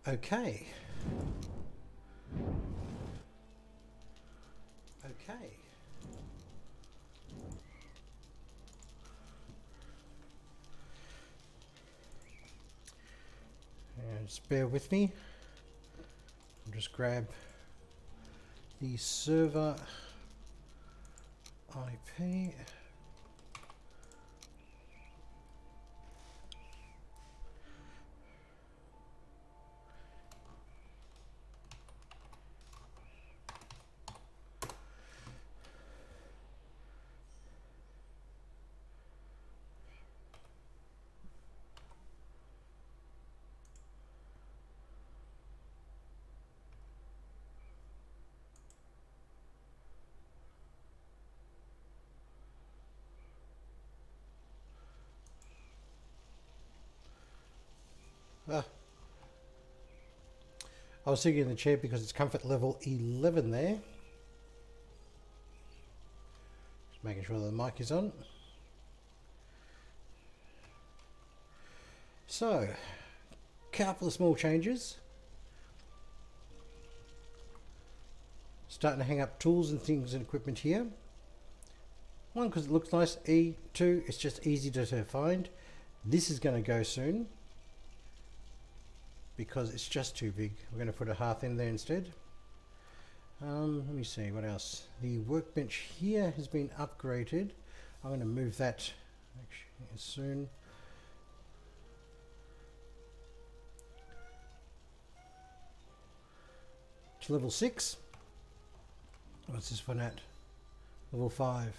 Okay. Okay. And just bear with me. I'll just grab the server IP. Ah, I was sitting in the chair because it's comfort level 11 there. Just making sure the mic is on. So, couple of small changes. Starting to hang up tools and things and equipment here. One, because it looks nice. Two, it's just easy to find. This is going to go soon because it's just too big. We're going to put a hearth in there instead. Let me see what else. The workbench here has been upgraded. I'm going to move that actually soon. To level 6. What's this one at? Level 5.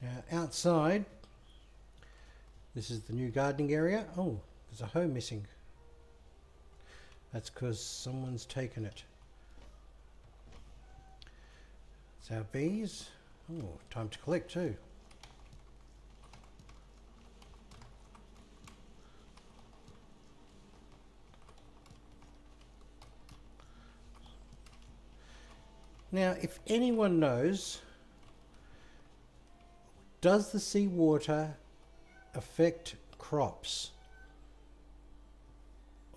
Now outside, this is the new gardening area. Oh, there's a hoe missing. That's because someone's taken it. It's our bees. Oh, time to collect too. Now, if anyone knows, does the seawater affect crops?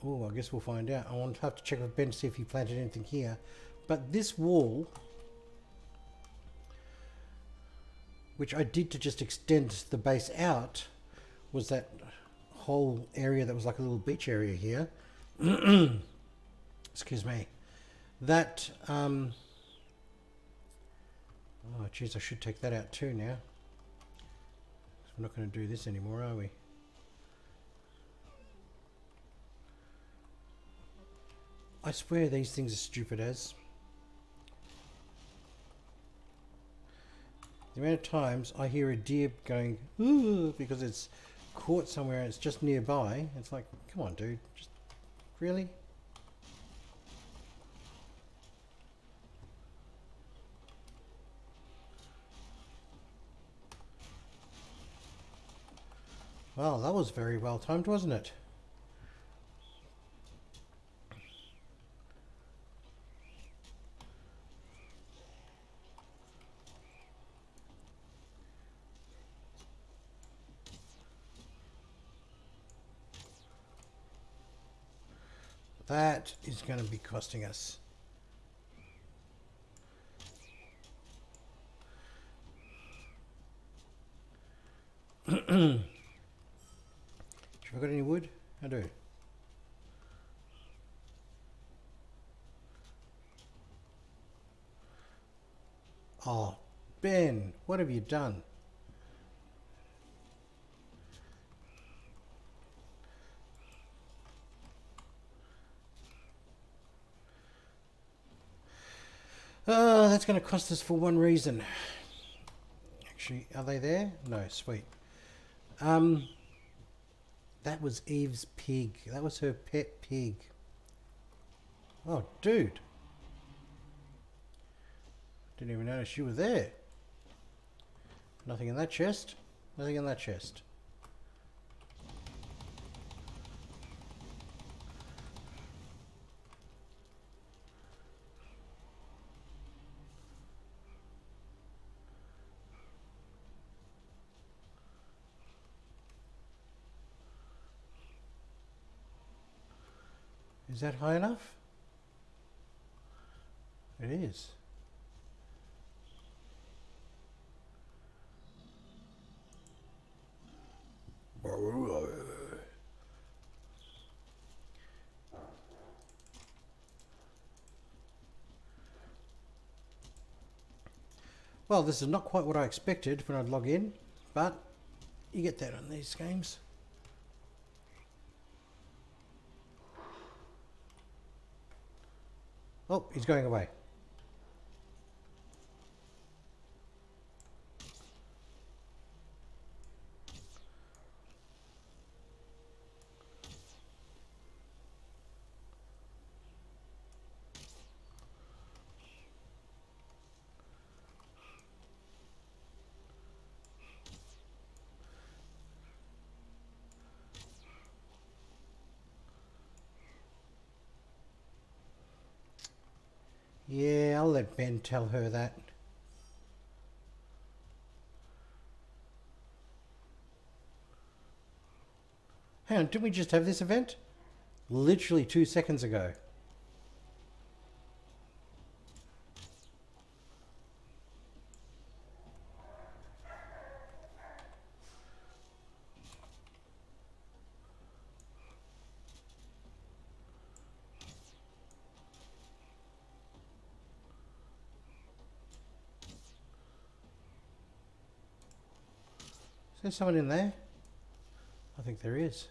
Oh, I guess we'll find out. I want to have to check with Ben to see if he planted anything here. But this wall, which I did to just extend the base out, was that whole area that was like a little beach area here. Excuse me. That, oh geez, I should take that out too now. We're not going to do this anymore, are we? I swear these things are stupid as. The amount of times I hear a deer going, ooh, because it's caught somewhere and it's just nearby. It's like, come on, dude. Just, really? Well, that was very well timed, wasn't it? That is going to be costing us. Have I got any wood? I do. Oh, Ben, what have you done? Oh, that's going to cost us for one reason. Actually, are they there? No, sweet. That was Eve's pig. That was her pet pig. Oh, dude. Didn't even notice you were there. Nothing in that chest. Nothing in that chest. Is that high enough? It is. Well, this is not quite what I expected when I'd log in, but you get that on these games. Oh, he's going away. Yeah, I'll let Ben tell her that. Hang on, didn't we just have this event? Literally 2 seconds ago. Is there someone in there? I think there is.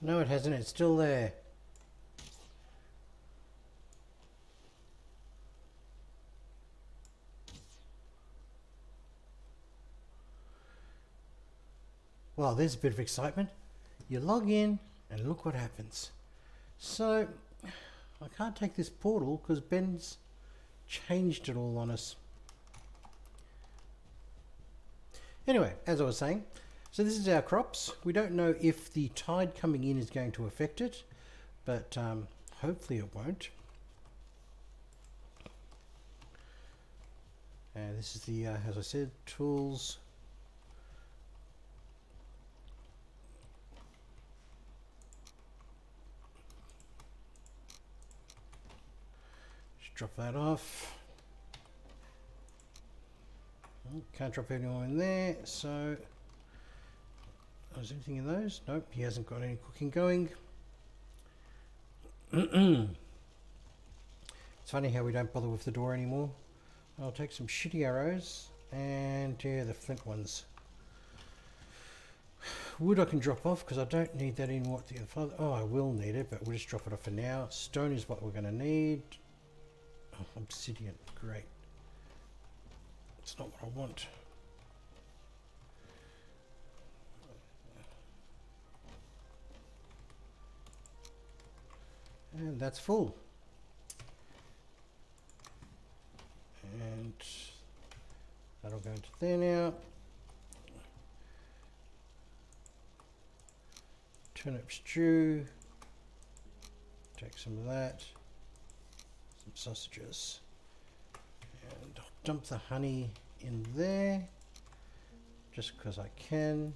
No, it hasn't. It's still there. Well, there's a bit of excitement. You log in and look what happens. So, I can't take this portal because Ben's changed it all on us. Anyway, as I was saying, so this is our crops. We don't know if the tide coming in is going to affect it, but hopefully it won't. And this is the, as I said, tools. Just drop that off. Oh, can't drop any more in there, so... Oh, is there anything in those? Nope, he hasn't got any cooking going. It's funny how we don't bother with the door anymore. I'll take some shitty arrows and the flint ones. Wood I can drop off because I don't need that in what the other... Oh, I will need it, but we'll just drop it off for now. Stone is what we're going to need. Oh, obsidian, great. It's not what I want. And that's full. And that'll go into there now. Turnip stew. Take some of that. Some sausages. And I'll dump the honey in there. Just because I can.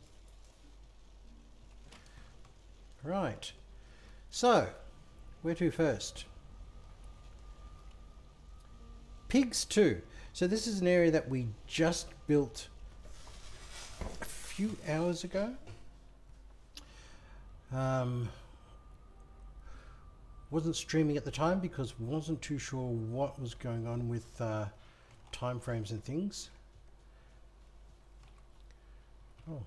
Right. So, where to first? Pigs 2. So this is an area that we just built a few hours ago. Wasn't streaming at the time because wasn't too sure what was going on with time frames and things. Oh.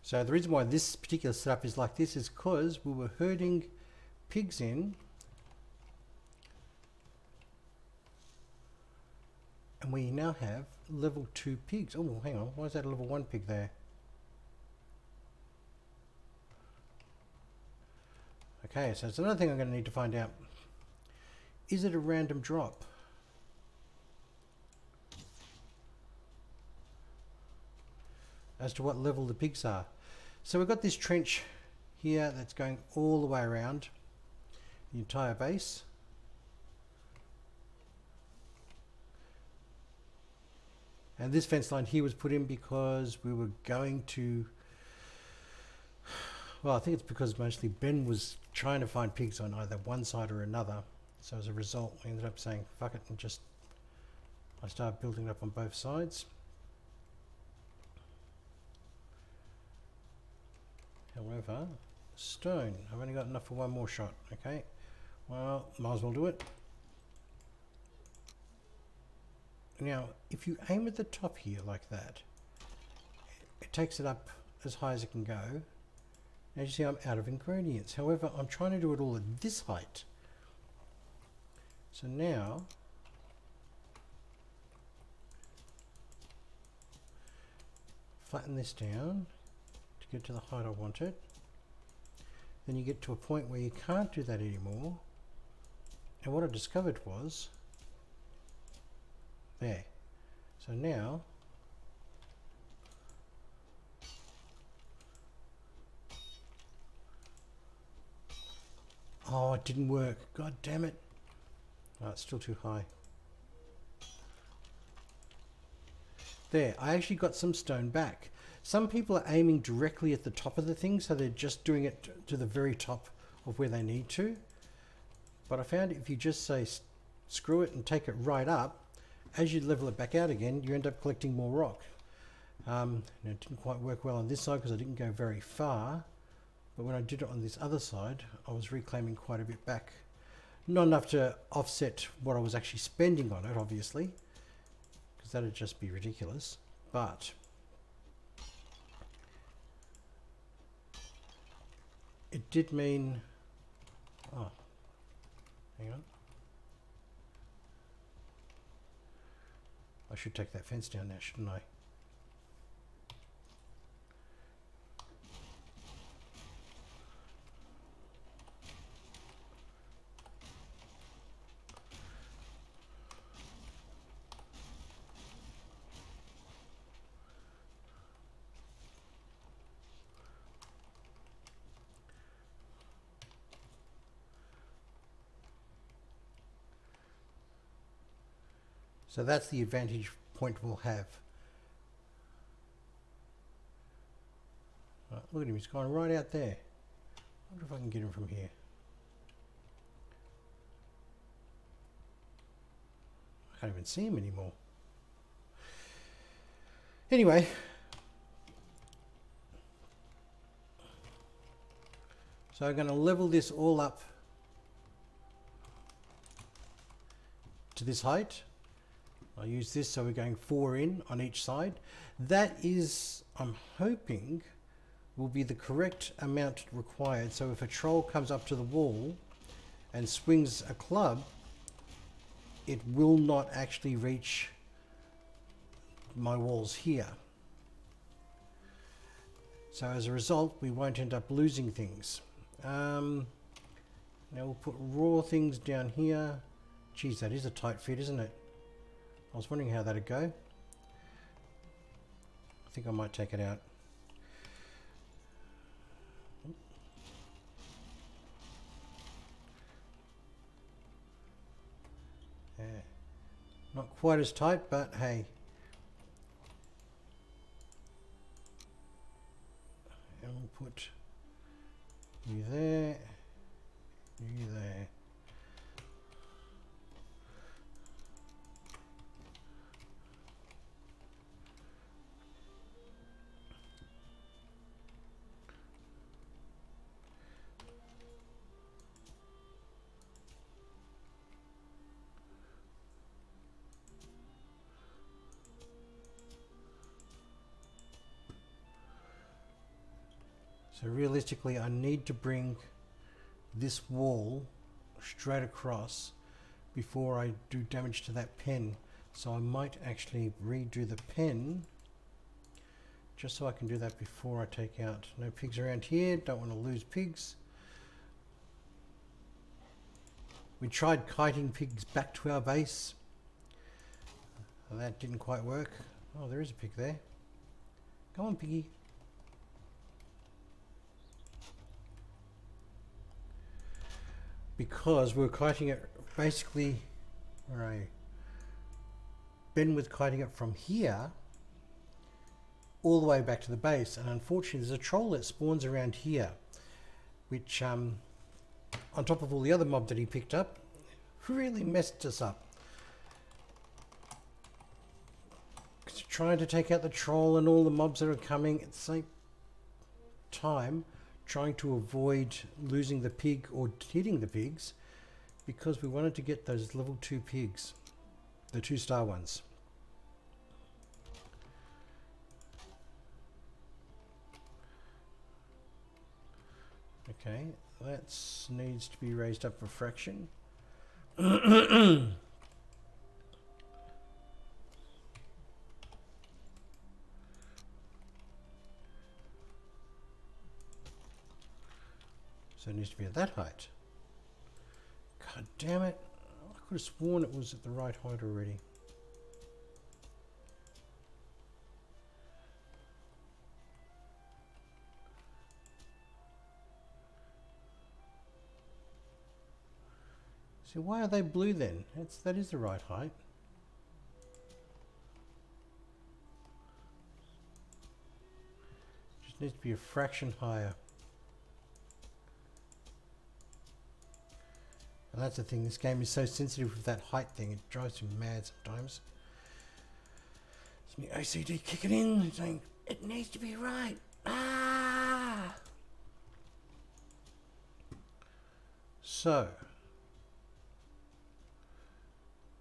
So the reason why this particular setup is like this is because we were herding pigs in, and we now have level 2 pigs. Oh, hang on, why is that a level 1 pig there? Okay, so it's another thing I'm going to need to find out. Is it a random drop? As to what level the pigs are. So we've got this trench here that's going all the way around the entire base. And this fence line here was put in because we were going to, well, I think it's because mostly Ben was trying to find pigs on either one side or another. So as a result, we ended up saying, fuck it, and just, I started building it up on both sides. However, stone, I've only got enough for one more shot. Okay, well, might as well do it. Now, if you aim at the top here like that, it takes it up as high as it can go. As you see, I'm out of ingredients. However, I'm trying to do it all at this height. So now, flatten this down to get to the height I want it. Then you get to a point where you can't do that anymore. And what I discovered was, there. So now, oh, it didn't work. God damn it. Oh, it's still too high. There, I actually got some stone back. Some people are aiming directly at the top of the thing, so they're just doing it to the very top of where they need to. But I found if you just say screw it and take it right up, as you level it back out again, you end up collecting more rock. Now it didn't quite work well on this side because I didn't go very far. But when I did it on this other side, I was reclaiming quite a bit back. Not enough to offset what I was actually spending on it, obviously, because that'd just be ridiculous. But it did mean, oh, hang on. I should take that fence down now, shouldn't I? So that's the advantage point we'll have. Right, look at him, he's gone right out there. I wonder if I can get him from here. I can't even see him anymore. Anyway. So I'm going to level this all up to this height. I'll use this so we're going 4 in on each side. That is, I'm hoping, will be the correct amount required. So if a troll comes up to the wall and swings a club, it will not actually reach my walls here. So as a result, we won't end up losing things. Now we'll put raw things down here. Geez, that is a tight fit, isn't it? I was wondering how that'd go. I think I might take it out. Yeah. Not quite as tight, but hey. And we'll put you there, you there. So realistically, I need to bring this wall straight across before I do damage to that pen. So I might actually redo the pen just so I can do that before I take out. No pigs around here, don't want to lose pigs. We tried kiting pigs back to our base. That didn't quite work. Oh, there is a pig there. Come on, piggy. Because we were kiting it basically, where are you? Ben was kiting it from here all the way back to the base, and unfortunately there's a troll that spawns around here, which on top of all the other mob that he picked up, really messed us up. Trying to take out the troll and all the mobs that are coming at the same time, trying to avoid losing the pig or hitting the pigs, because we wanted to get those level 2 pigs, the 2-star ones. Okay, that needs to be raised up a fraction. So it needs to be at that height. God damn it. I could have sworn it was at the right height already. See, why are they blue then? That is the right height. Just needs to be a fraction higher. And that's the thing, this game is so sensitive with that height thing, it drives me mad sometimes. It's my OCD kicking in, saying, it needs to be right. Ah! So,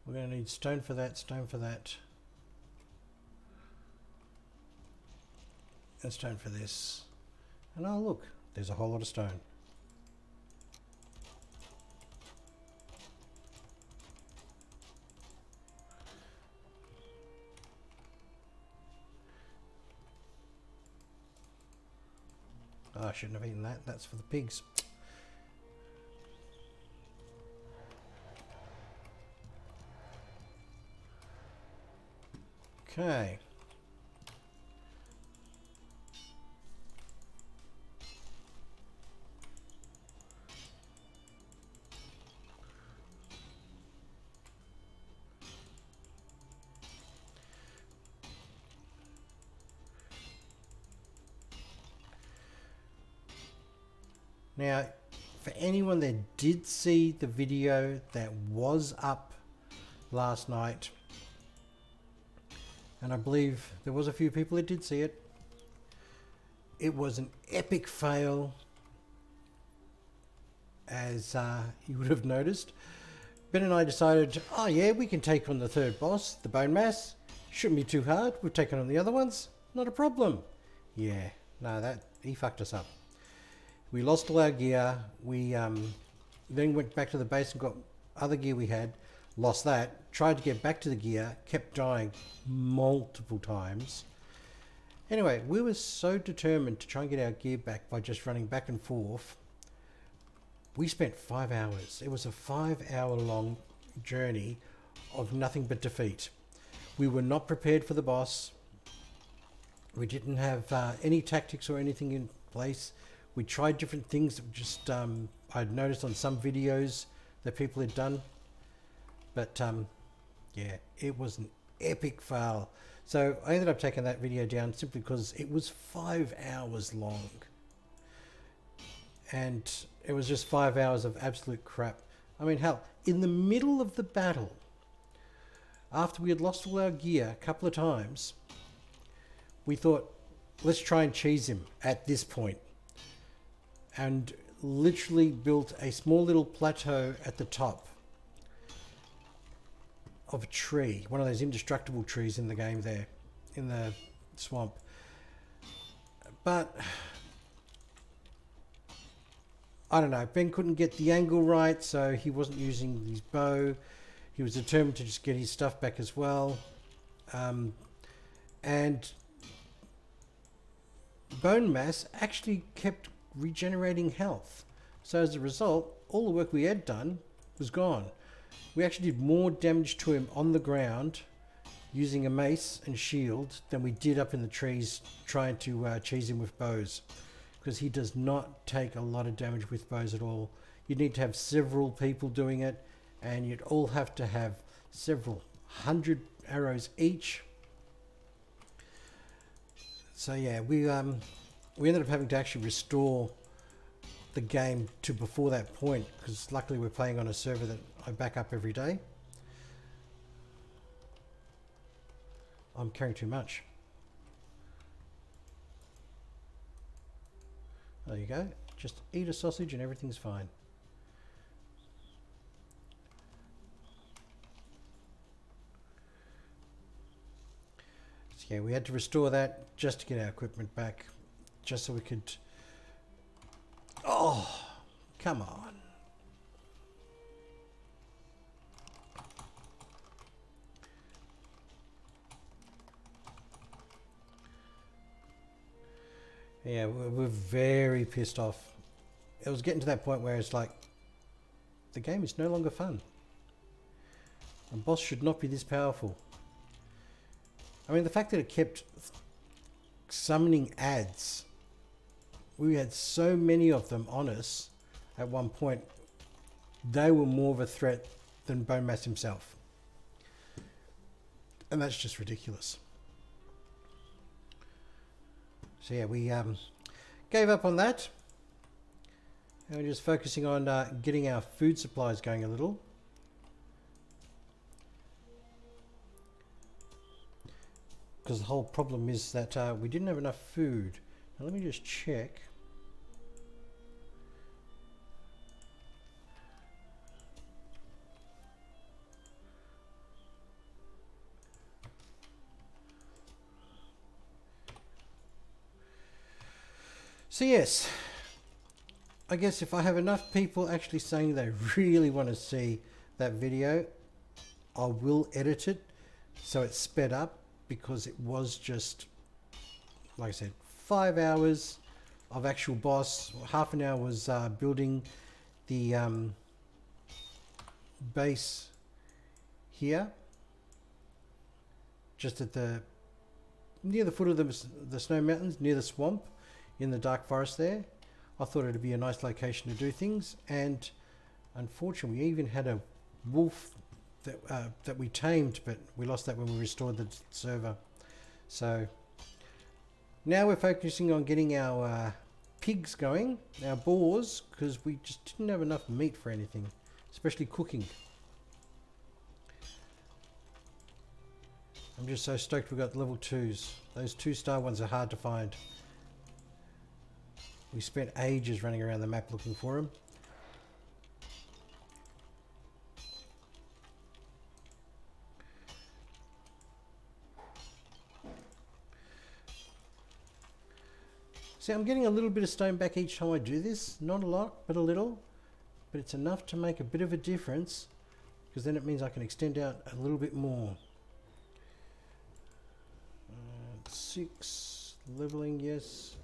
we're going to need stone for that, stone for that. And stone for this. And oh look, there's a whole lot of stone. Oh, I shouldn't have eaten that. That's for the pigs. Okay. Now, for anyone that did see the video that was up last night, and I believe there was a few people that did see it, it was an epic fail, as you would have noticed. Ben and I decided, oh yeah, we can take on the third boss, the bone mass. Shouldn't be too hard. We've taken on the other ones. Not a problem. Yeah, no, he fucked us up. We lost all our gear. We then went back to the base and got other gear we had. Lost that. Tried to get back to the gear. Kept dying multiple times. Anyway, we were so determined to try and get our gear back by just running back and forth. We spent 5 hours. It was a 5-hour long journey of nothing but defeat. We were not prepared for the boss. We didn't have any tactics or anything in place. We tried different things that just I'd noticed on some videos that people had done. But yeah, it was an epic fail. So I ended up taking that video down simply because it was 5 hours long. And it was just 5 hours of absolute crap. I mean, hell, in the middle of the battle, after we had lost all our gear a couple of times, we thought, let's try and cheese him at this point. And literally built a small little plateau at the top of a tree, one of those indestructible trees in the game there, in the swamp. But I don't know. Ben couldn't get the angle right, so he wasn't using his bow. He was determined to just get his stuff back as well. And bone mass actually kept regenerating health. So as a result, all the work we had done was gone. We actually did more damage to him on the ground using a mace and shield than we did up in the trees trying to cheese him with bows, because he does not take a lot of damage with bows at all. You need to have several people doing it, and you'd all have to have several hundred arrows each. So yeah, we ended up having to actually restore the game to before that point, because luckily we're playing on a server that I back up every day. I'm carrying too much. There you go. Just eat a sausage and everything's fine. So yeah, we had to restore that just to get our equipment back, just so we could... Oh, come on. Yeah, we're very pissed off. It was getting to that point where it's like, the game is no longer fun. A boss should not be this powerful. I mean, the fact that it kept summoning ads. We had so many of them on us at one point. They were more of a threat than Bone Mass himself. And that's just ridiculous. So yeah, we gave up on that. And we're just focusing on getting our food supplies going a little. Because the whole problem is that we didn't have enough food. Now let me just check. So yes, I guess if I have enough people actually saying they really want to see that video, I will edit it so it's sped up, because it was just, like I said, 5 hours of actual boss. Half an hour was building the base here, just at near the foot of the snow mountains, near the swamp in the dark forest there. I thought it'd be a nice location to do things, and unfortunately we even had a wolf that we tamed, but we lost that when we restored the server. So now we're focusing on getting our pigs going, our boars, because we just didn't have enough meat for anything, especially cooking. I'm just so stoked we got level 2s. Those 2-star ones are hard to find. We spent ages running around the map looking for them. See, I'm getting a little bit of stone back each time I do this. Not a lot, but a little. But it's enough to make a bit of a difference, because then it means I can extend out a little bit more. 6, leveling, yes.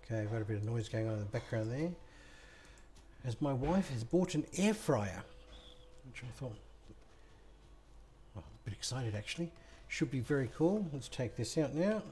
Okay, I've got a bit of noise going on in the background there, as my wife has bought an air fryer, which I thought, well, a bit excited actually. Should be very cool. Let's take this out now.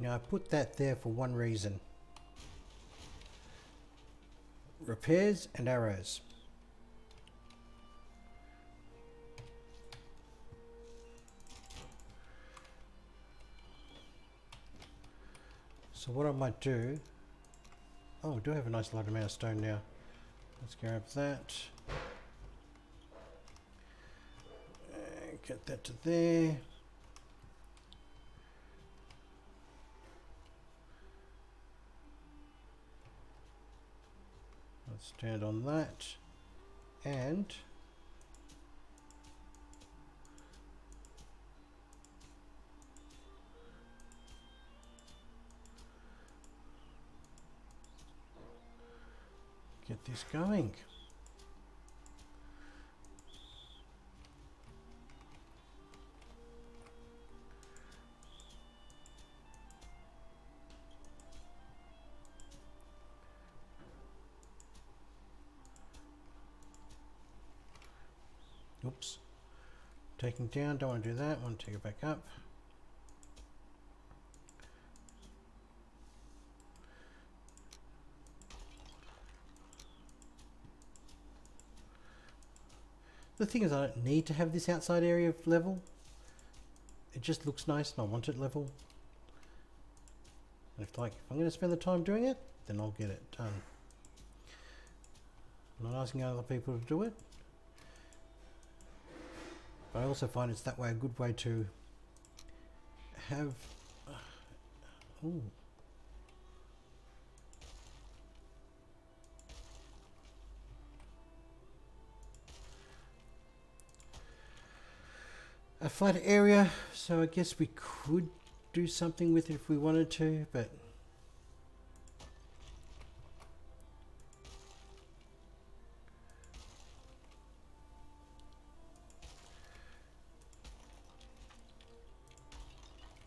Now I put that there for one reason. repairs and arrows. So what I might do, oh, we do have a nice large amount of stone now. Let's grab that. Get that to there. Let's stand on that. And get this going. Oops. Taking down, don't want to do that. Want to take it back up. The thing is, I don't need to have this outside area of level. It just looks nice and I want it level. And if I'm going to spend the time doing it, then I'll get it done. I'm not asking other people to do it. But I also find it's that way a good way to have a flat area, so I guess we could do something with it if we wanted to, but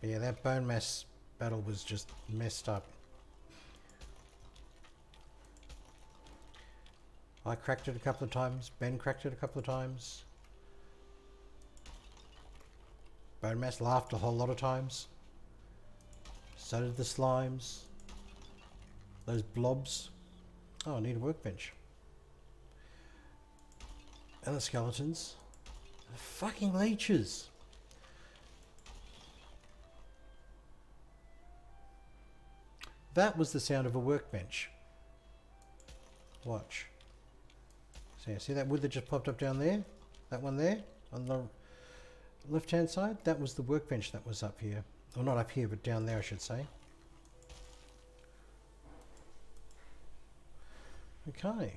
yeah, that bone mass battle was just messed up. I cracked it a couple of times, Ben cracked it a couple of times. Bone mass laughed a whole lot of times. So did the slimes. Those blobs. Oh, I need a workbench. And the skeletons. The fucking leeches. That was the sound of a workbench. Watch. So see that wood that just popped up down there? That one there? On the left hand side? That was the workbench that was up here. Or not up here, but down there I should say. Okay.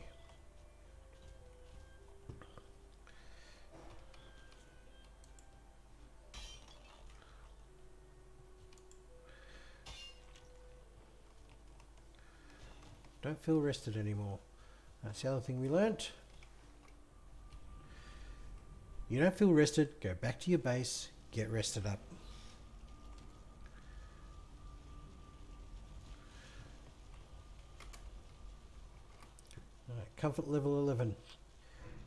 Don't feel rested anymore. That's the other thing we learnt. You don't feel rested, go back to your base, get rested up. Alright, comfort level 11.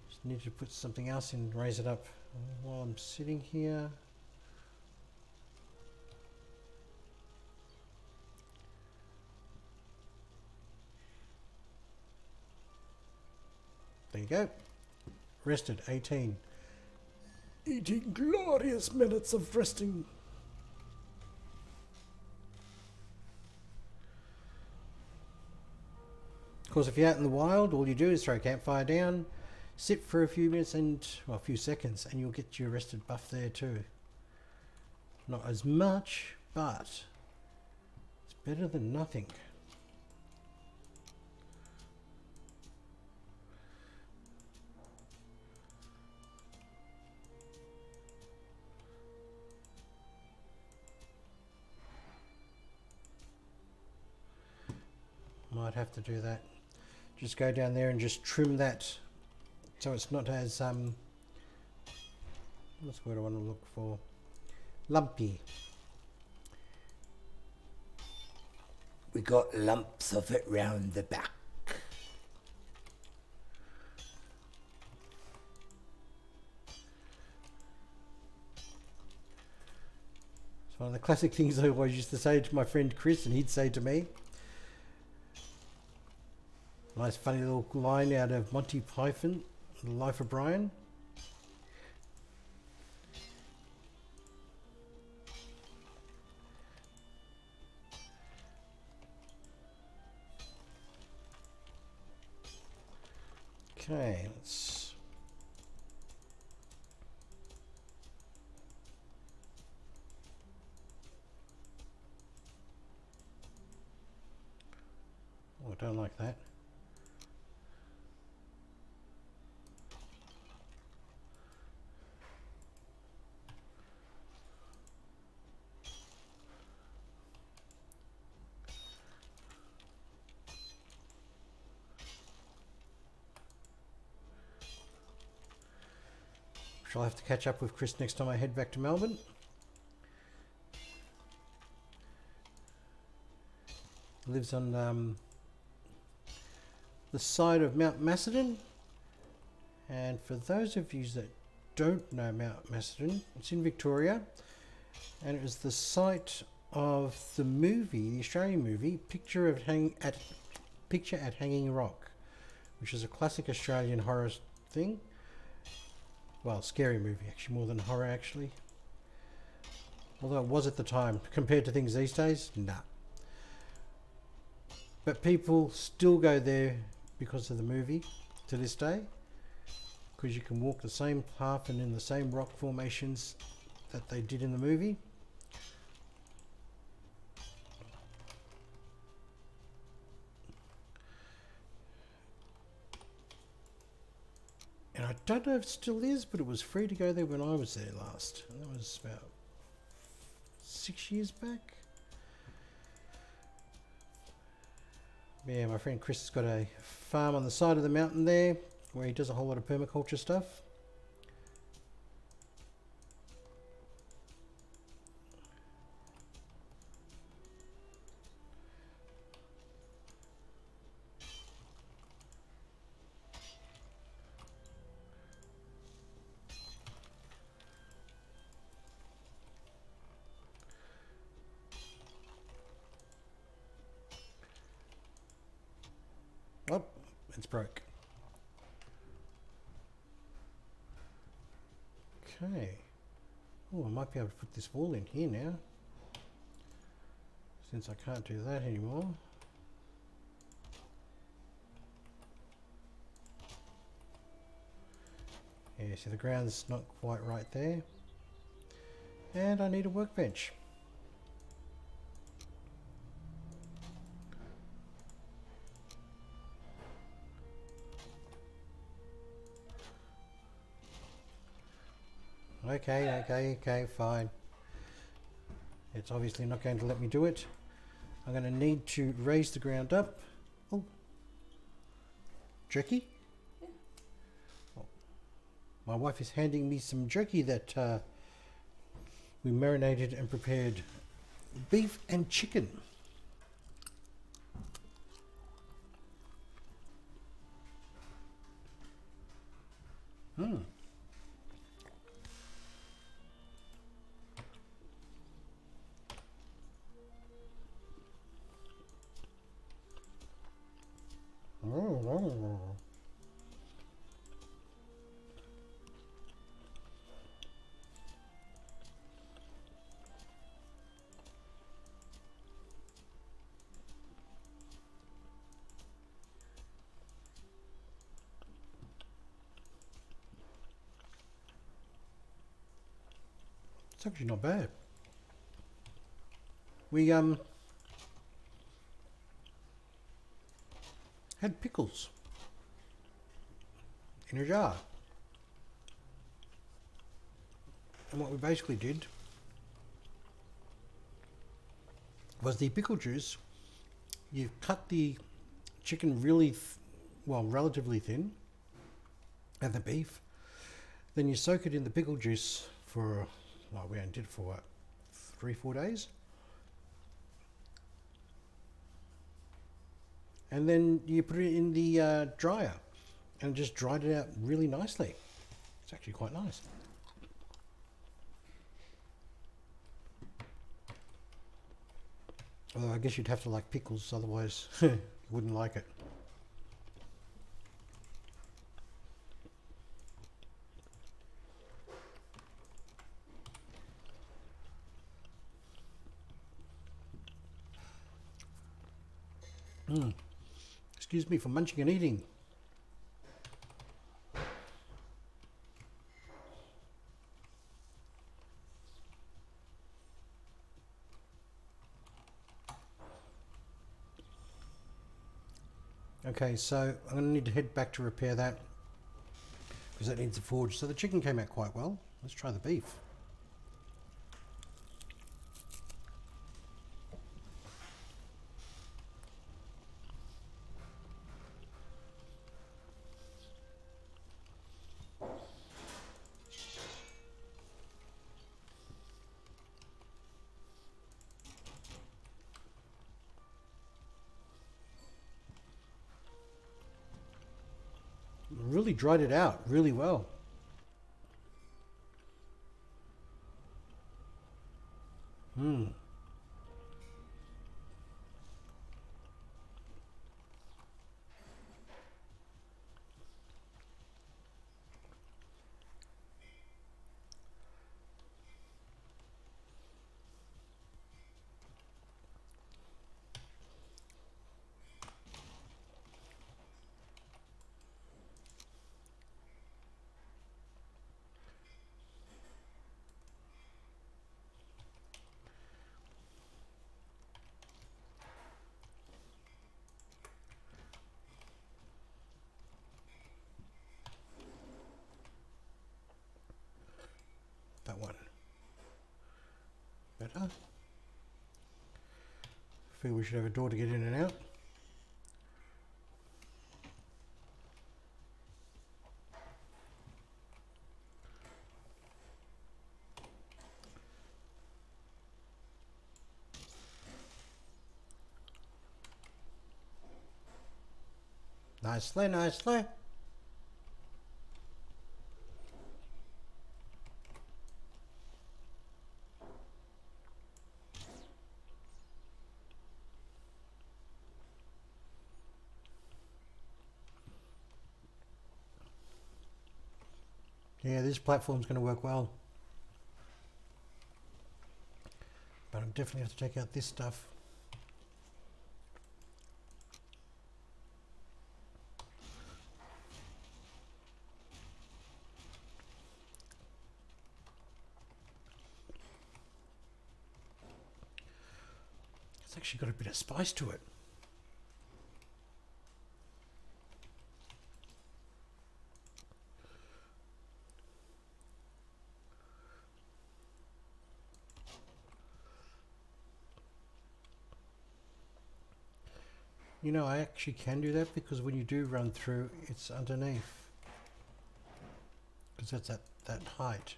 Just need to put something else in, raise it up while I'm sitting here. There you go. Rested, 18. 18 glorious minutes of resting. Of course, if you're out in the wild, all you do is throw a campfire down, sit for a few minutes and, well, a few seconds, and you'll get your rested buff there too. Not as much, but it's better than nothing. Might have to do that. Just go down there and just trim that so it's not as what's the word I want to look for? Lumpy. We got lumps of it round the back. It's one of the classic things I always used to say to my friend Chris, and he'd say to me, Nice funny little line out of Monty Python, The Life of Brian. Okay, let's... Oh, I don't like that. Shall I have to catch up with Chris next time I head back to Melbourne? He lives on the side of Mount Macedon. And for those of you that don't know Mount Macedon, it's in Victoria. And it was the site of the movie, the Australian movie, Picture at Hanging Rock, which is a classic Australian horror thing. Well, scary movie, actually, more than horror, actually. Although it was at the time. Compared to things these days, nah. But people still go there because of the movie to this day. Because you can walk the same path and in the same rock formations that they did in the movie. And I don't know if it still is, but it was free to go there when I was there last. And that was about 6 years back. Yeah, my friend Chris has got a farm on the side of the mountain there where he does a whole lot of permaculture stuff. Oh, it's broke. Okay. Oh, I might be able to put this wall in here now, since I can't do that anymore. Yeah, see the ground's not quite right there. And I need a workbench. Okay, fine. It's obviously not going to let me do it. I'm going to need to raise the ground up. Oh, jerky? Yeah. Oh. My wife is handing me some jerky that we marinated and prepared beef and chicken. It's actually not bad. We had pickles in a jar. And what we basically did was the pickle juice, you cut the chicken really, relatively thin, and the beef, then you soak it in the pickle juice for, we only did it for what, 3-4 days? And then you put it in the dryer and just dried it out really nicely. It's actually quite nice. Although I guess you'd have to like pickles, otherwise you wouldn't like it. Excuse me for munching and eating. Okay, so I'm going to need to head back to repair that because that needs a forge. So the chicken came out quite well. Let's try the beef. Really dried it out really well. That one. Better. Feel we should have a door to get in and out. Nicely, nicely. Yeah, this platform's going to work well. But I definitely have to take out this stuff. It's actually got a bit of spice to it. You know, I actually can do that because when you do run through, it's underneath. Because that's at that height.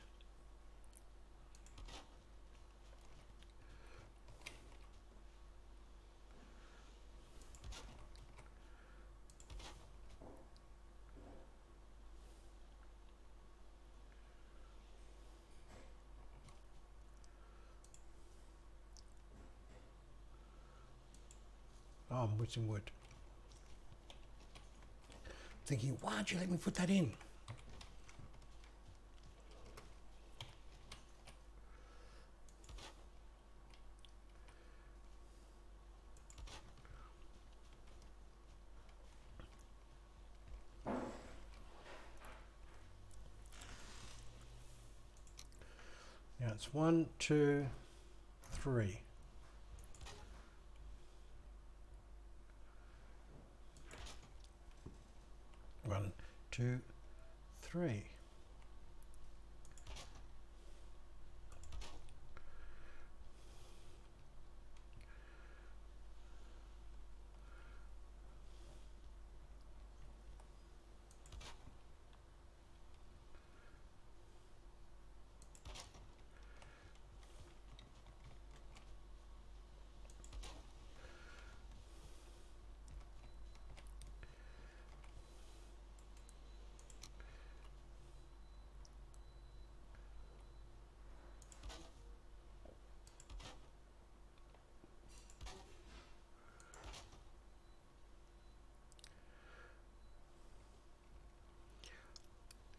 Oh, I'm with some wood. Thinking, why don't you let me put that in? Now it's 1, 2, 3. One, two, three.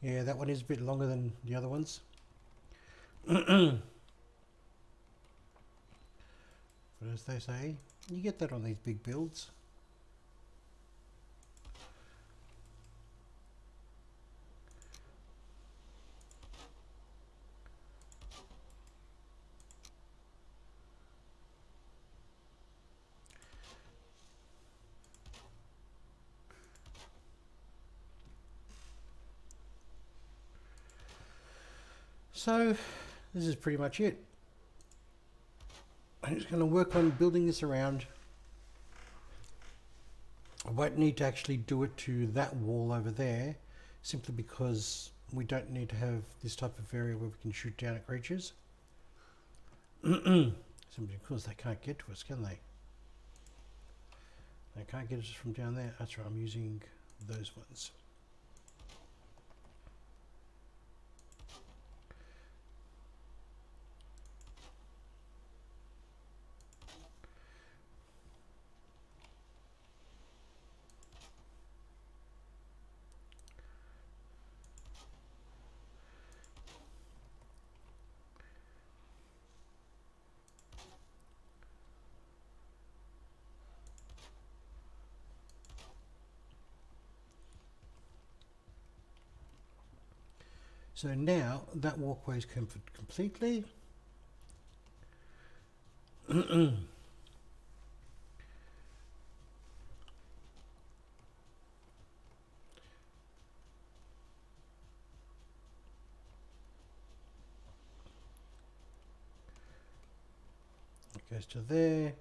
Yeah, that one is a bit longer than the other ones. But as they say, you get that on these big builds. So this is pretty much it. I'm just going to work on building this around. I won't need to actually do it to that wall over there, simply because we don't need to have this type of area where we can shoot down at creatures. Simply because they can't get to us, can they? They can't get us from down there. That's right, I'm using those ones. So now that walkway is covered completely. It goes to there.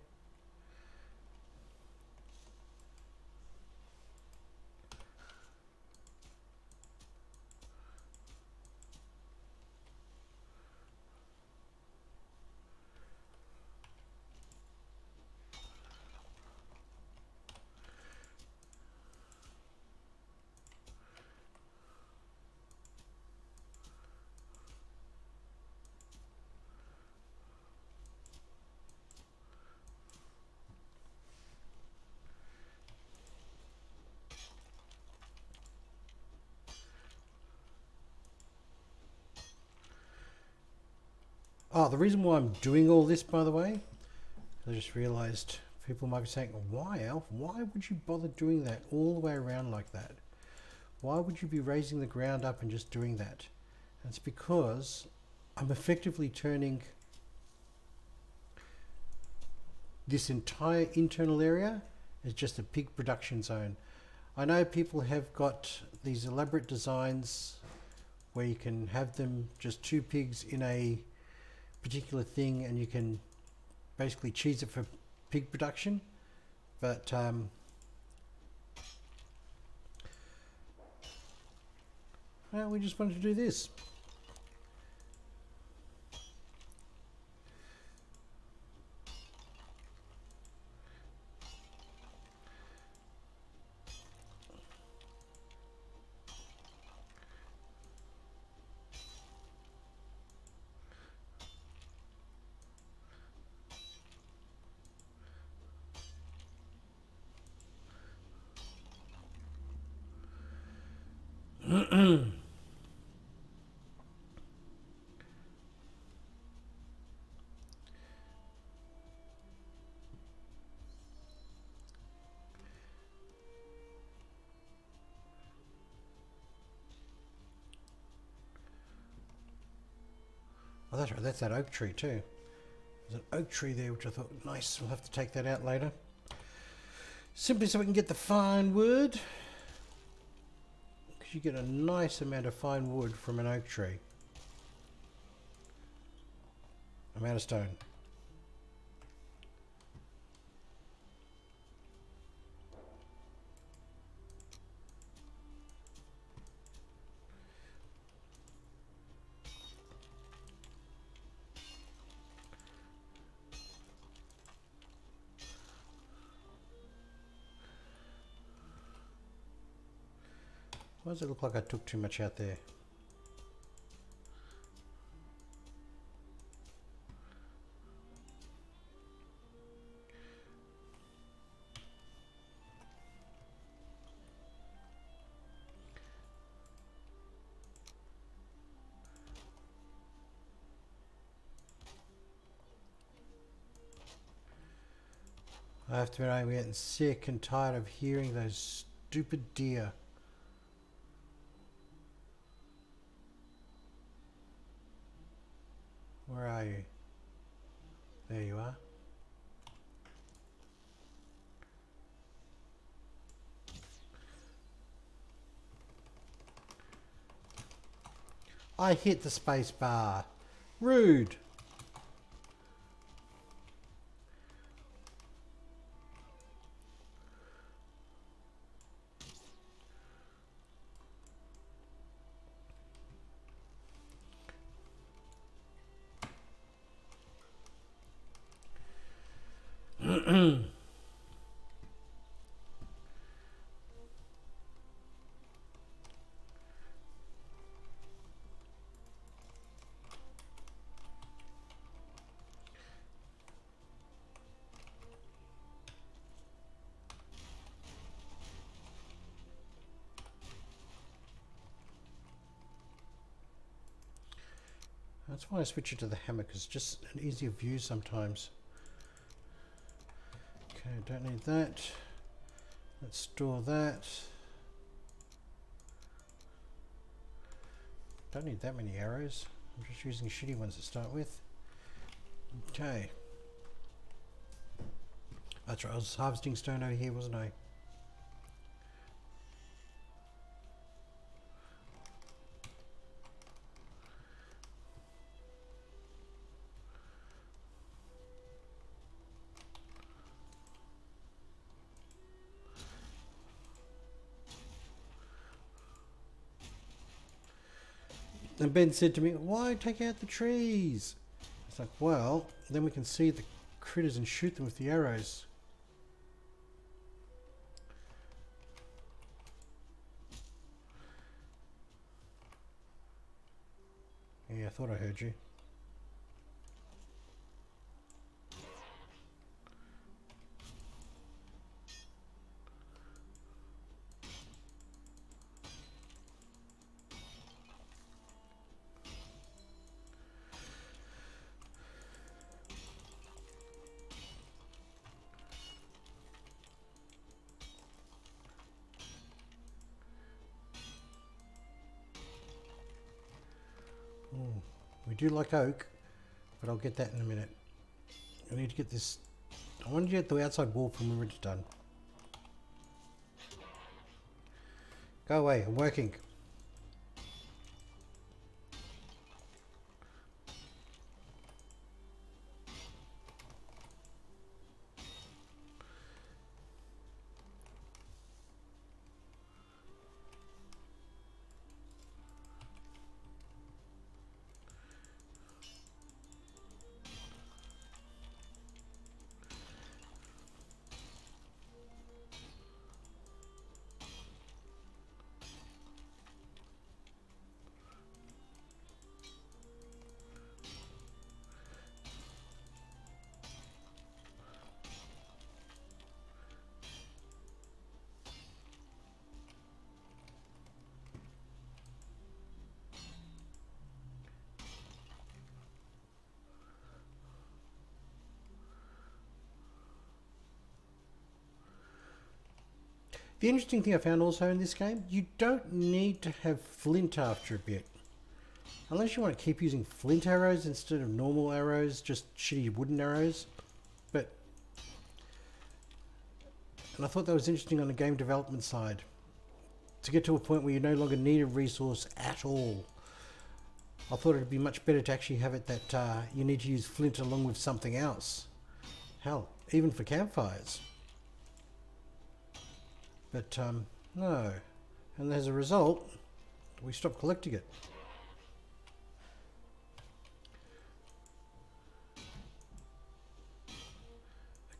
Oh, the reason why I'm doing all this, by the way, I just realised people might be saying, why, Alf? Why would you bother doing that all the way around like that? Why would you be raising the ground up and just doing that? And it's because I'm effectively turning this entire internal area as just a pig production zone. I know people have got these elaborate designs where you can have them just 2 pigs in a particular thing and you can basically cheese it for pig production, but well, we just wanted to do this. Oh, that's right, that's that oak tree too. There's an oak tree there which I thought, nice, we'll have to take that out later. Simply so we can get the fine wood. Because you get a nice amount of fine wood from an oak tree. I'm out of stone. Why does it look like I took too much out there? I have to admit, I'm getting sick and tired of hearing those stupid deer. Where are you? There you are. I hit the space bar. Rude. That's why I switch it to the hammer, because it's just an easier view sometimes. Okay, don't need that. Let's store that. Don't need that many arrows. I'm just using shitty ones to start with. Okay. That's right, I was harvesting stone over here, wasn't I? And Ben said to me, why take out the trees? It's like, well, then we can see the critters and shoot them with the arrows. Yeah, I thought I heard you. Ooh, we do like oak, but I'll get that in a minute. I need to get this. I want to get the outside wall from when it's done. Go away, I'm working. The interesting thing I found also in this game, you don't need to have flint after a bit. Unless you want to keep using flint arrows instead of normal arrows, just shitty wooden arrows. But, and I thought that was interesting on the game development side. To get to a point where you no longer need a resource at all. I thought it'd be much better to actually have it that you need to use flint along with something else. Hell, even for campfires. But no, and as a result, we stopped collecting it.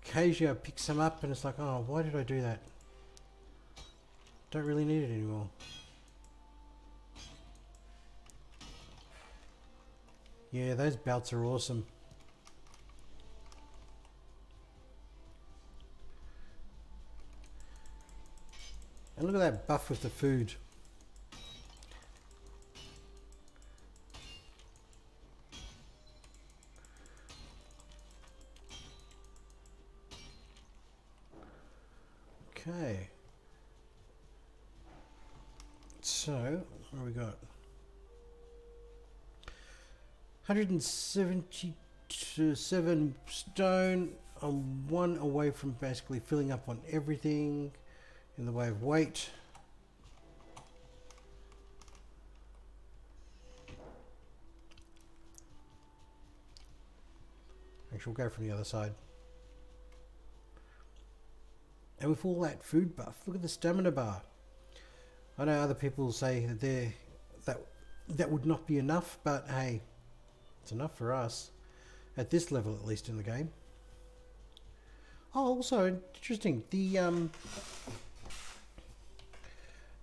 Occasionally I pick some up and it's like, oh, why did I do that? Don't really need it anymore. Yeah, those belts are awesome. And look at that buff with the food. Okay. So, what we got? 177 stone. I'm one away from basically filling up on everything in the way of weight. Actually, we'll go from the other side. And with all that food buff, look at the stamina bar. I know other people say that would not be enough, but hey, it's enough for us. At this level, at least in the game. Oh, also interesting.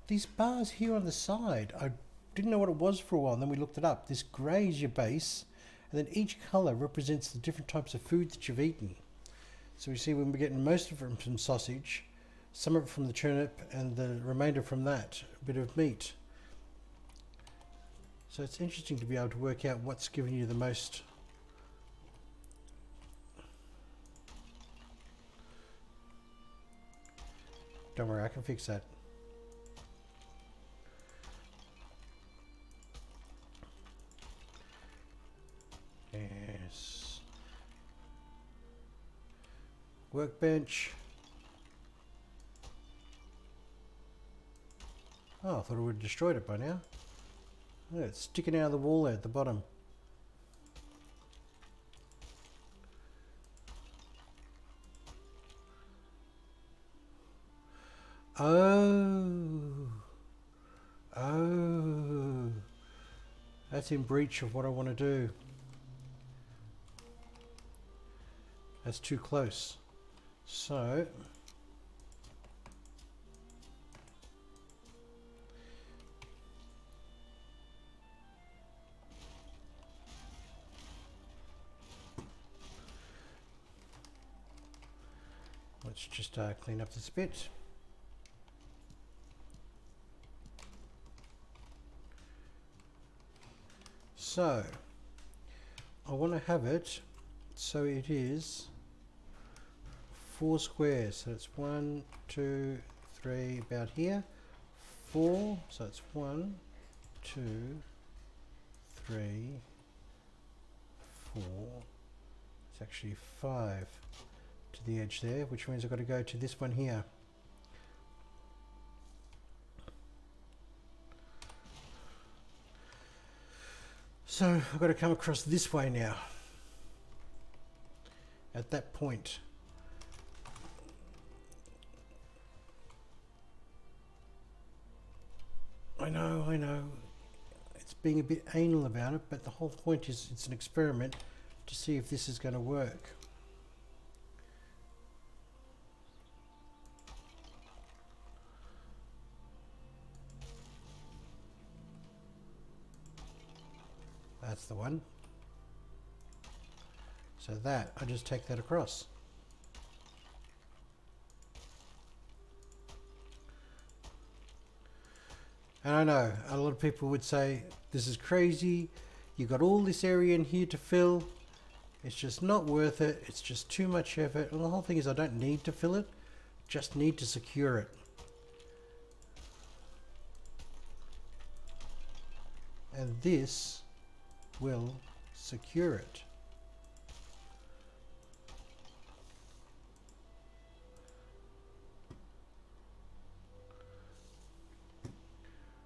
These bars here on the side, I didn't know what it was for a while, and then we looked it up. This grey is your base, and then each colour represents the different types of food that you've eaten. So we see we're getting most of it from sausage, some of it from the turnip, and the remainder from that, a bit of meat. So it's interesting to be able to work out what's giving you the most. Don't worry, I can fix that. Yes. Workbench. Oh, I thought it would have destroyed it by now. Oh, it's sticking out of the wall there at the bottom. Oh. Oh. That's in breach of what I want to do. That's too close. So let's just clean up this bit. So I want to have it so it is 4 squares. So it's 1, 2, 3 about here. 4. So it's 1, 2, 3, 4. It's actually 5 to the edge there, which means I've got to go to this one here. So I've got to come across this way now. At that point. I know. It's being a bit anal about it, but the whole point is it's an experiment to see if this is going to work. That's the one. So that, I just take that across. And I know, a lot of people would say, this is crazy, you've got all this area in here to fill, it's just not worth it, it's just too much effort. And the whole thing is I don't need to fill it, just need to secure it. And this will secure it.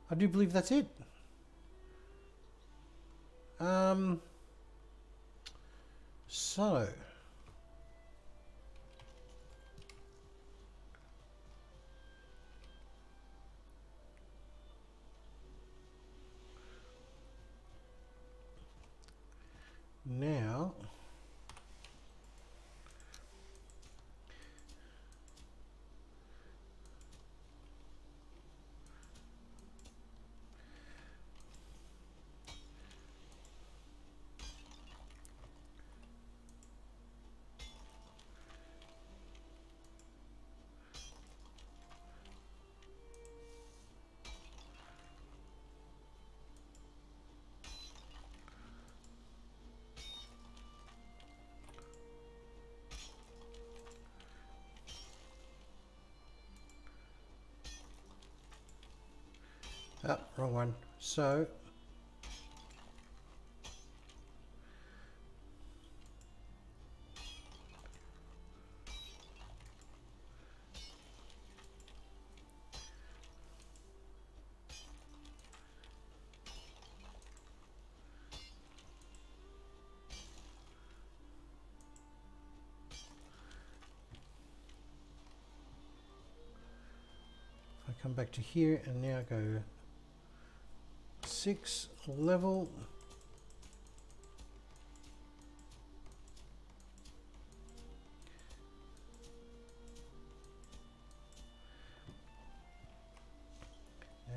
I do believe that's it. So now oh, wrong one. So come back to here and now go 6 level.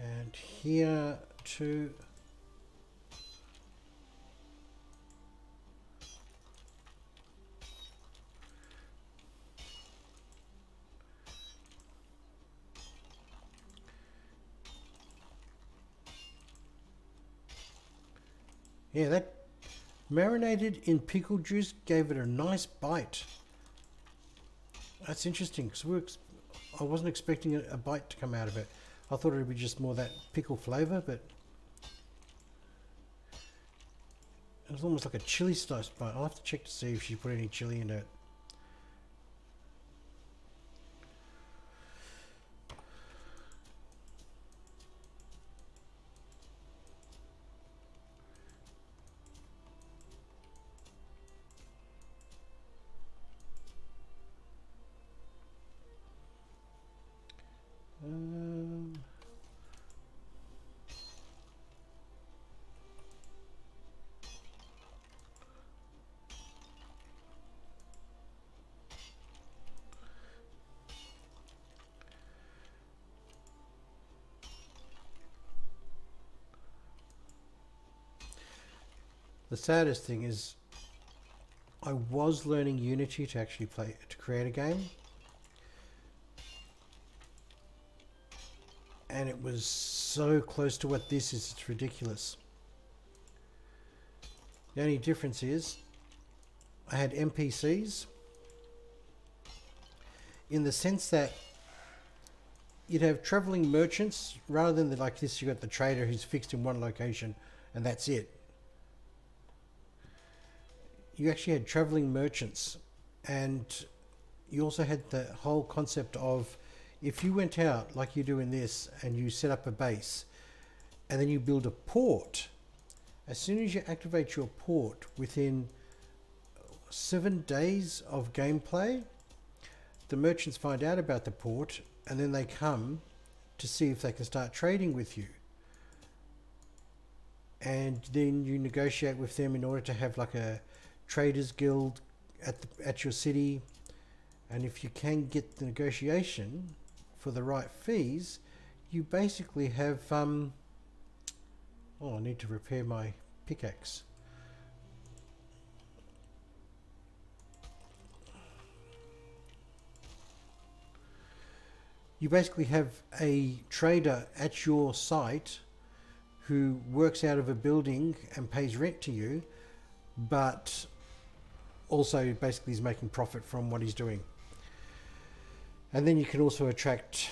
And here to yeah, that marinated in pickle juice gave it a nice bite. That's interesting because I wasn't expecting a bite to come out of it. I thought it would be just more that pickle flavour, but it was almost like a chili slice bite. I'll have to check to see if she put any chili into it. The saddest thing is I was learning Unity to actually to create a game, and it was so close to what this is, it's ridiculous. The only difference is I had NPCs in the sense that you'd have traveling merchants rather than like this. You got the trader who's fixed in one location and that's it. You actually had traveling merchants, and you also had the whole concept of if you went out like you do in this and you set up a base and then you build a port, as soon as you activate your port within 7 days of gameplay, the merchants find out about the port and then they come to see if they can start trading with you. And then you negotiate with them in order to have like a traders guild at your city, and if you can get the negotiation for the right fees, you basically have oh, I need to repair my pickaxe. You basically have a trader at your site who works out of a building and pays rent to you, but also basically is making profit from what he's doing. And then you can also attract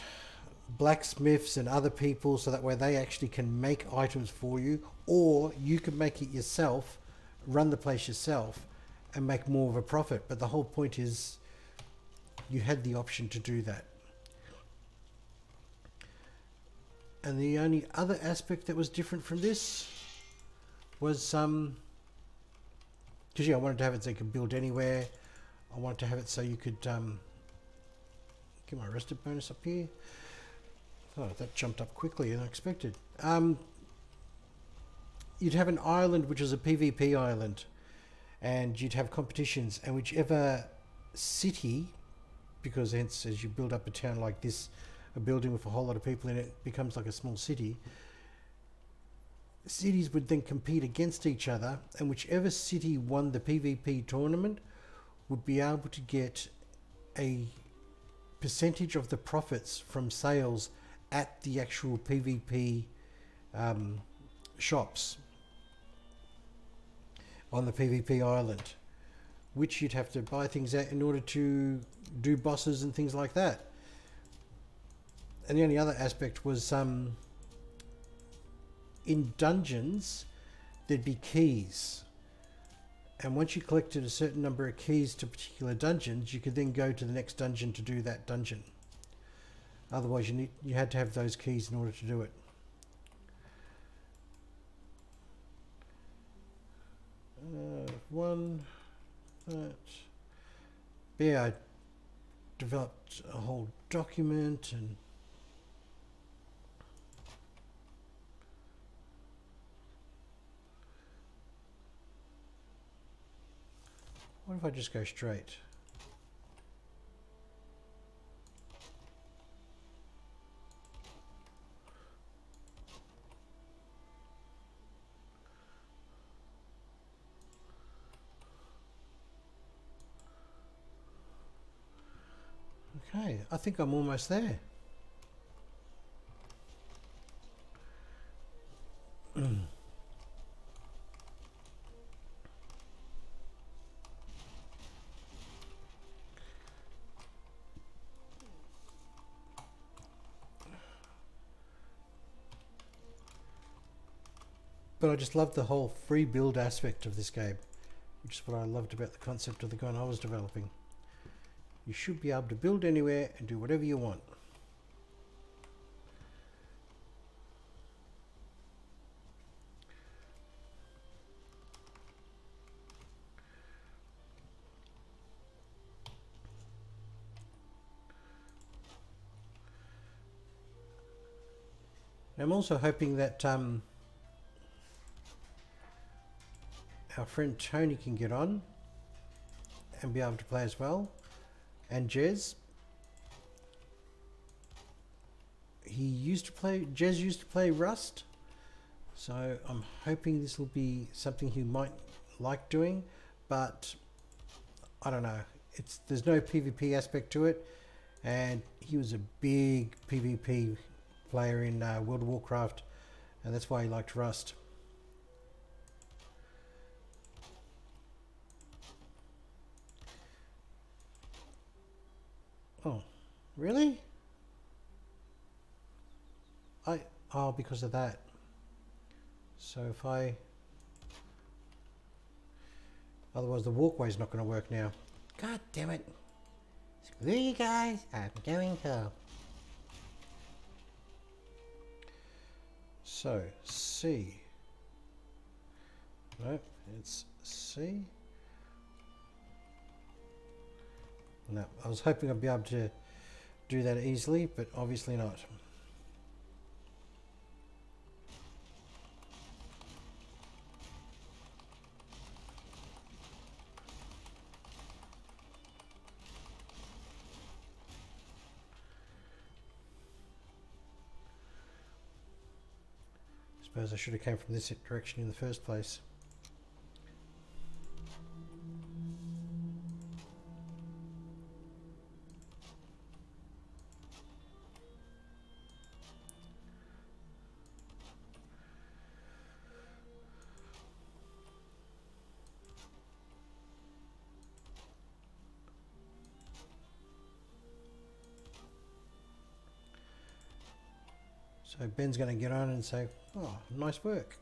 blacksmiths and other people, so that way they actually can make items for you, or you can make it yourself, run the place yourself and make more of a profit. But the whole point is you had the option to do that. And the only other aspect that was different from this was because yeah, I wanted to have it so you could build anywhere. I wanted to have it so you could get my rested bonus up here. Oh, that jumped up quickly than I expected. You'd have an island which is a PvP island, and you'd have competitions, and whichever city, because hence as you build up a town like this, a building with a whole lot of people in it becomes like a small city. Cities would then compete against each other, and whichever city won the PvP tournament would be able to get a percentage of the profits from sales at the actual PvP shops on the PvP island, which you'd have to buy things at in order to do bosses and things like that. And the only other aspect was in dungeons there'd be keys, and once you collected a certain number of keys to particular dungeons, you could then go to the next dungeon to do that dungeon. Otherwise you had to have those keys in order to do it. Yeah, I developed a whole document, and What if I just go straight? Okay, I think I'm almost there. But I just love the whole free build aspect of this game, which is what I loved about the concept of the gun I was developing. You should be able to build anywhere and do whatever you want. I'm also hoping that our friend Tony can get on and be able to play as well, and Jez. Jez used to play Rust, so I'm hoping this will be something he might like doing, but I don't know. There's no PvP aspect to it, and he was a big PvP player in World of Warcraft, and that's why he liked Rust. Oh, really? Because of that. So if otherwise the walkway's not going to work now. God damn it. Screw you guys, I'm going home. So, C. Nope, it's C. No, I was hoping I'd be able to do that easily, but obviously not. Suppose I should have came from this direction in the first place. So Ben's going to get on and say, oh, nice work.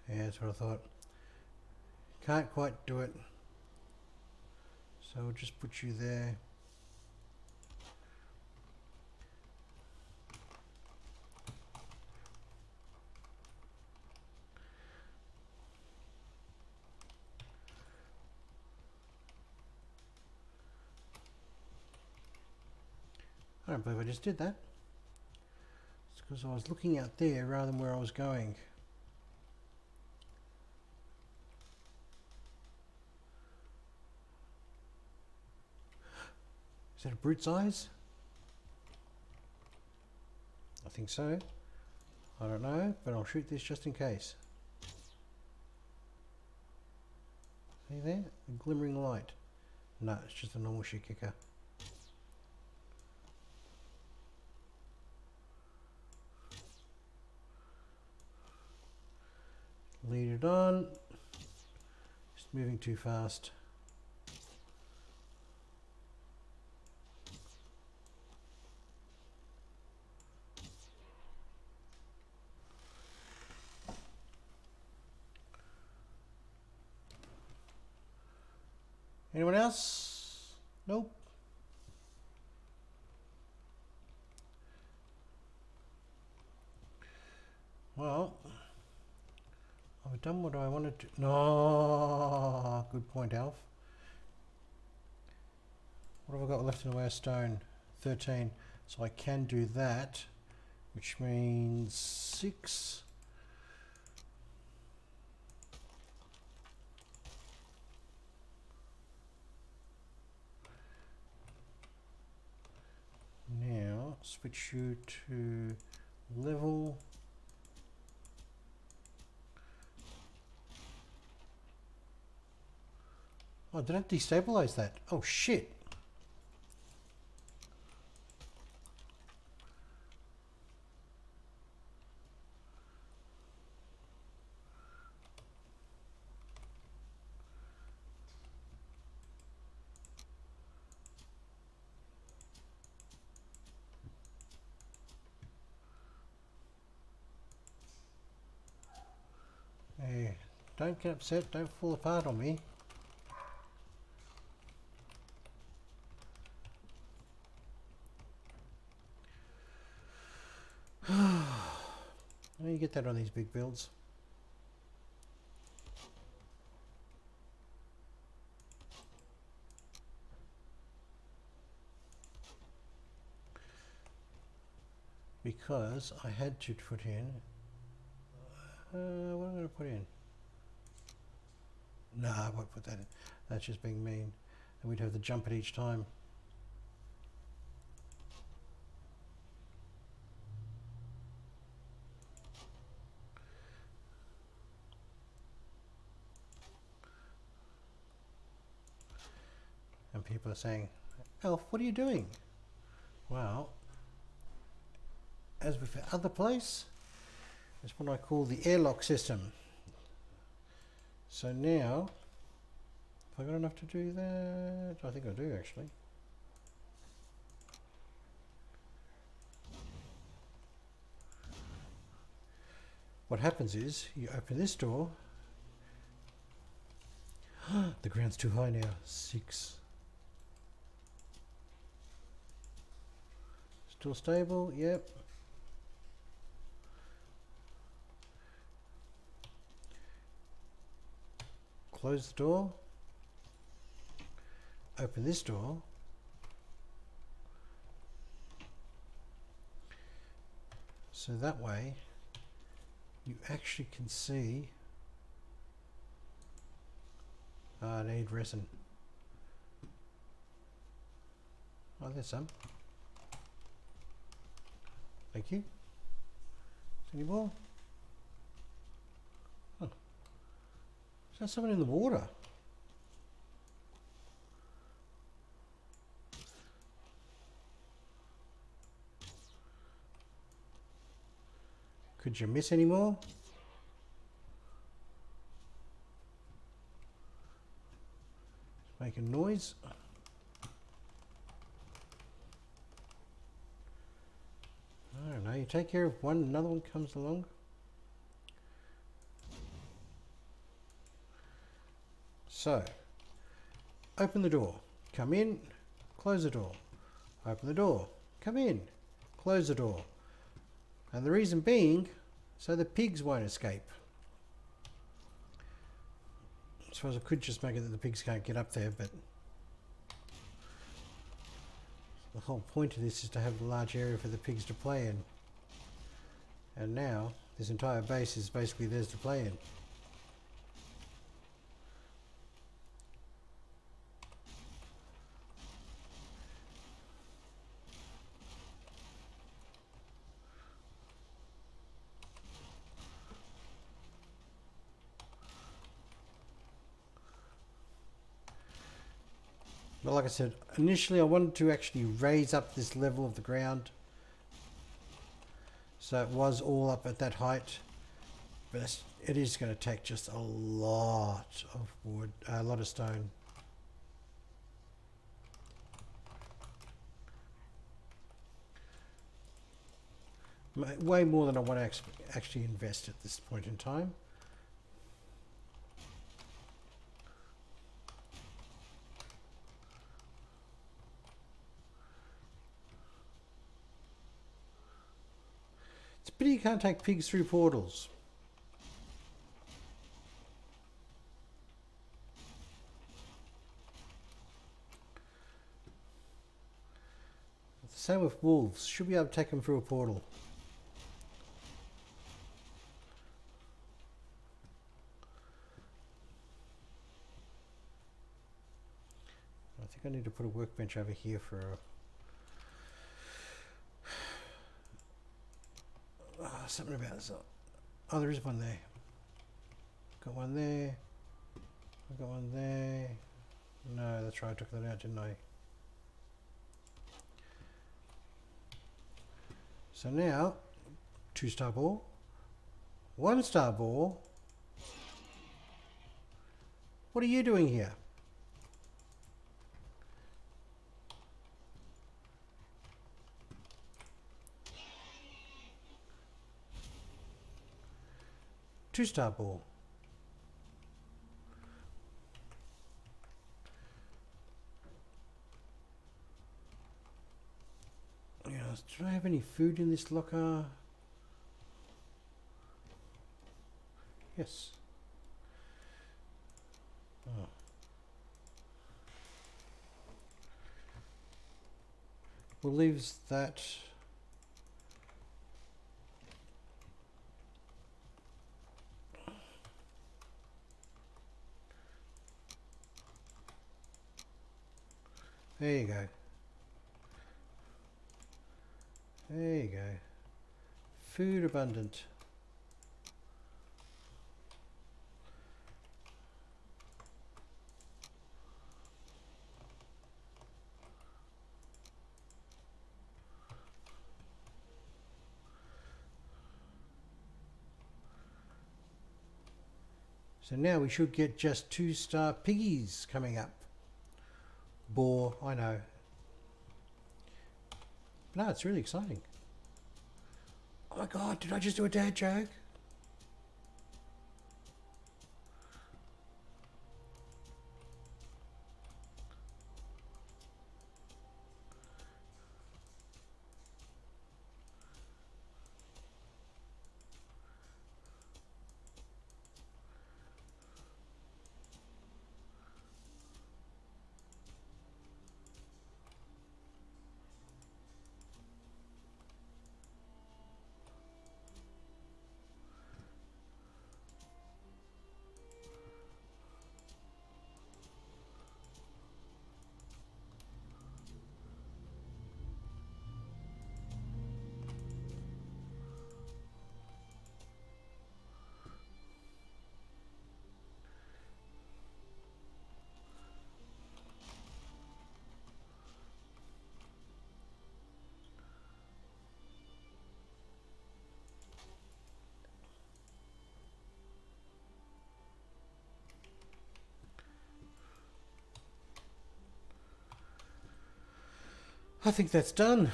Yeah, that's what I thought. Can't quite do it. So we'll just put you there. I don't believe I just did that. It's because I was looking out there rather than where I was going. Is that a brute's eyes? I think so. I don't know, but I'll shoot this just in case. See there? A glimmering light. No, it's just a normal shoe kicker. Lead it on. Just moving too fast. Anyone else? Nope. Well, I've done what I wanted to. No, good point, Alf. What have I got left in the way of stone? 13. So I can do that, which means 6. Now switch you to level. Oh, did I destabilize that? Oh shit. Hey, don't get upset, don't fall apart on me. You get that on these big builds. Because I had to put in. What am I going to put in? No, I won't put that in. That's just being mean. And we'd have to jump it each time. And people are saying, Elf, what are you doing? Well, as with the other place, it's what I call the airlock system. So now, have I got enough to do that? I think I do actually. What happens is, you open this door. The ground's too high now. 6. Still stable? Yep. Close the door. Open this door. So that way you actually can see. I need resin. Oh, there's some. Thank you. Any more? Oh. Is there someone in the water? Could you miss any more? It's making noise. I don't know, you take care of one, another one comes along. So, open the door, come in, close the door. Open the door, come in, close the door. And the reason being, so the pigs won't escape. I suppose I could just make it that the pigs can't get up there, but the whole point of this is to have a large area for the pigs to play in. And now, this entire base is basically theirs to play in. But like I said, initially I wanted to actually raise up this level of the ground. So it was all up at that height. But it is going to take just a lot of wood, a lot of stone. Way more than I want to actually invest at this point in time. pity you can't take pigs through portals. Same with wolves. Should be able to take them through a portal. I think I need to put a workbench over here for a... something about this. Oh, there is one there. Got one there. I got one there. No, that's right. I took that out, didn't I? So now, 2-star ball, 1-star ball. What are you doing here? Two-star ball. Yes, do I have any food in this locker? Yes. Oh. We'll leave that. There you go. There you go. Food abundant. So now we should get just 2-star piggies coming up. Boar, I know. No, it's really exciting. Oh my god, did I just do a dad joke? I think that's done.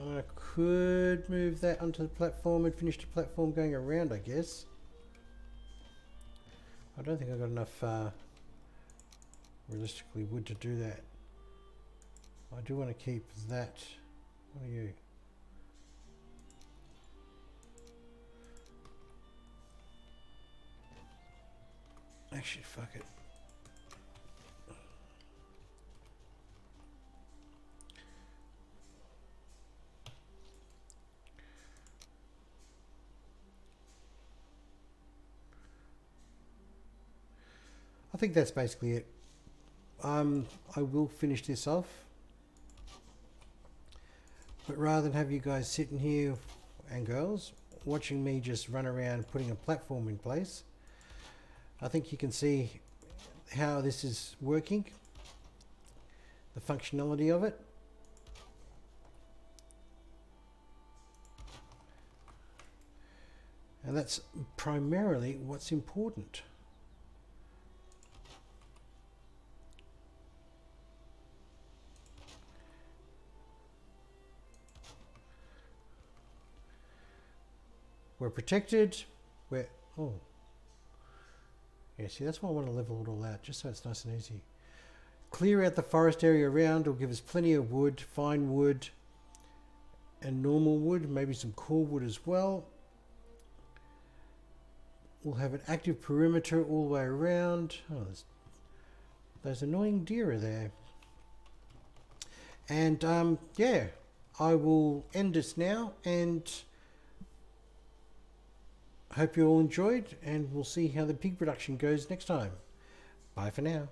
I could move that onto the platform and finish the platform going around, I guess. I don't think I've got enough realistically wood to do that. I do want to keep that. What are you? Actually, fuck it. I think that's basically it. I will finish this off. But rather than have you guys sitting here, and girls, watching me just run around putting a platform in place, I think you can see how this is working, the functionality of it. And that's primarily what's important. We're protected. We're... oh. Yeah, see, that's why I want to level it all out, just so it's nice and easy. Clear out the forest area around. It'll give us plenty of wood, fine wood. and normal wood, maybe some core wood as well. We'll have an active perimeter all the way around. Oh, there's those annoying deer are there. And yeah, I will end this now, and hope you all enjoyed, and we'll see how the pig production goes next time. Bye for now.